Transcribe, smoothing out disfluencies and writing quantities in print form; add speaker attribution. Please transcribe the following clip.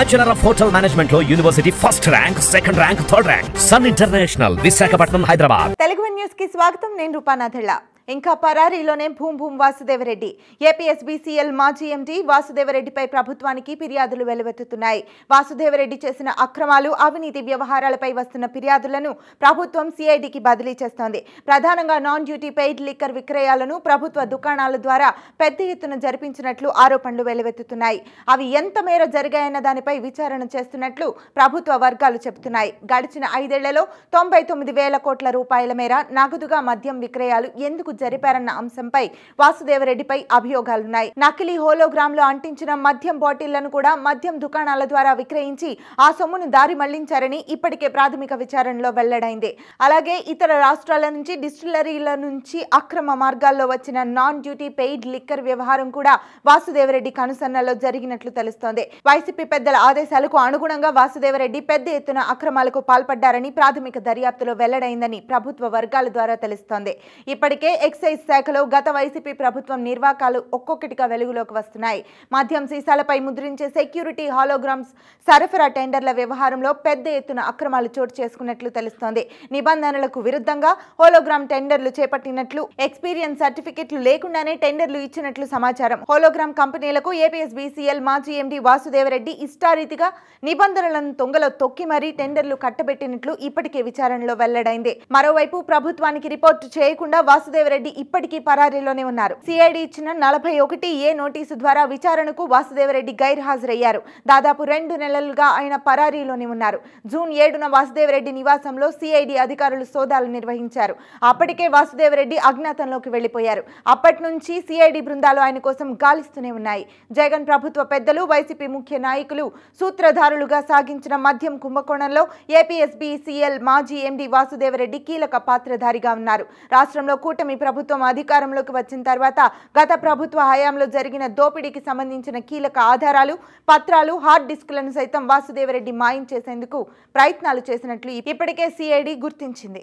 Speaker 1: Bachelor of hotel management లో university first rank, second rank, third rank. Sun international, Visakhapatnam, Hyderabad.
Speaker 2: Telugu news కి స్వాగతం. నేను రూపానాథళ్ళ. ఇంకా పరారీలోనే భూమ్ వాసుదేవరెడ్డి. ఏపీఎస్బీసీఎల్ మాజీ ఎండీ వాసుదేవరెడ్డిపై ప్రభుత్వానికి ఫిర్యాదులు వెలువెత్తుతున్నాయి. వాసుదేవరెడ్డి చేసిన అక్రమాలు, అవినీతి వ్యవహారాలపై వస్తున్న ఫిర్యాదులను ప్రభుత్వం సిఐడికి బదిలీ చేస్తోంది. ప్రధానంగా నాన్ డ్యూటీ పెయిడ్ లిక్కర్ విక్రయాలను ప్రభుత్వ దుకాణాల ద్వారా పెద్ద ఎత్తున జరిపించినట్లు ఆరోపణలు వెలువెత్తుతున్నాయి. అవి ఎంత మేర జరిగాయన్న దానిపై విచారణ చేస్తున్నట్లు ప్రభుత్వ వర్గాలు చెబుతున్నాయి. గడిచిన 5 ఏళ్లలో 99,000 కోట్ల రూపాయల మేర నగదుగా మద్యం విక్రయాలు ఎందుకు జరిపారన్న అంశంపై వాసుదేవరెడ్డిపై అభియోగాలున్నాయి. నకిలీ హోలోగ్రామ్లో అంటించిన మద్యం బాటిళ్లను కూడా మద్యం దుకాణాల ద్వారా విక్రయించి ఆ సొమ్మును దారి మళ్లించారని ఇప్పటికే ప్రాథమిక విచారణలో వెల్లడైంది. అలాగే ఇతర రాష్ట్రాల నుంచి, డిస్టిలరీల నుంచి అక్రమ మార్గాల్లో వచ్చిన నాన్ డ్యూటీ పెయిడ్ లిక్కర్ వ్యవహారం కూడా వాసుదేవరెడ్డి కనుసన్నల్లో జరిగినట్లు తెలుస్తోంది. వైసీపీ పెద్దల ఆదేశాలకు అనుగుణంగా వాసుదేవరెడ్డి పెద్ద ఎత్తున అక్రమాలకు పాల్పడ్డారని ప్రాథమిక దర్యాప్తులో వెల్లడైందని ప్రభుత్వ వర్గాల ద్వారా తెలుస్తోంది. ఇప్పటికే ఎక్సైజ్ శాఖలో గత వైసీపీ ప్రభుత్వం నిర్వాకాలు ఒక్కొక్కటిగా వెలుగులోకి వస్తున్నాయి. మద్యం సీసాలపై ముద్రించే సెక్యూరిటీ హాలోగ్రామ్స్ సరఫరా టెండర్ల వ్యవహారంలో పెద్ద ఎత్తున అక్రమాలు చోటు చేసుకున్నట్లు తెలుస్తోంది. నిబంధనలకు విరుద్ధంగా హోలోగ్రామ్ టెండర్లు చేపట్టినట్లు, ఎక్స్పీరియన్స్ సర్టిఫికెట్లు లేకుండానే టెండర్లు ఇచ్చినట్లు సమాచారం. హోలోగ్రామ్ కంపెనీలకు ఏపీఎస్బీసీఎల్ మాజీ ఎండీ వాసుదేవరెడ్డి ఇష్టారీతిగా నిబంధనలను తొంగలో తొక్కి మరీ టెండర్లు కట్టబెట్టినట్లు ఇప్పటికే విచారణలో వెల్లడైంది. మరోవైపు ప్రభుత్వానికి రిపోర్టు చేయకుండా వాసుదేవరెడ్డి ఇప్పటికీ పరారీలోనే ఉన్నారు. సిఐడి ఇచ్చిన 41A నోటీసు ద్వారా విచారణకు వాసుదేవరెడ్డి గైర్హాజరయ్యారు. దాదాపు 2 నెలలుగా ఆయన పరారీలోనే ఉన్నారు. జూన్ 7న వాసుదేవరెడ్డి నివాసంలో సిఐడి అధికారులు సోదాలు నిర్వహించారు. అప్పటికే వాసుదేవరెడ్డి అజ్ఞాతంలోకి వెళ్లిపోయారు. అప్పటి నుంచి సిఐడి బృందాలు ఆయన కోసం గాలిస్తూనే ఉన్నాయి. జగన్ ప్రభుత్వ పెద్దలు, వైసీపీ ముఖ్య నాయకులు సూత్రధారులుగా సాగించిన మద్యం కుంభకోణంలో ఏపీఎస్బీసీఎల్ మాజీ ఎండీ వాసుదేవరెడ్డి కీలక పాత్రధారిగా ఉన్నారు. రాష్ట్రంలో కూటమి ప్రభుత్వం అధికారంలోకి వచ్చిన తర్వాత గత ప్రభుత్వ హయాంలో జరిగిన దోపిడీకి సంబంధించిన కీలక ఆధారాలు, పత్రాలు, హార్డ్ డిస్కులను సైతం వాసుదేవరెడ్డి మాయం చేసేందుకు ప్రయత్నాలు చేసినట్లు ఇప్పటికే సిఐడి గుర్తించింది.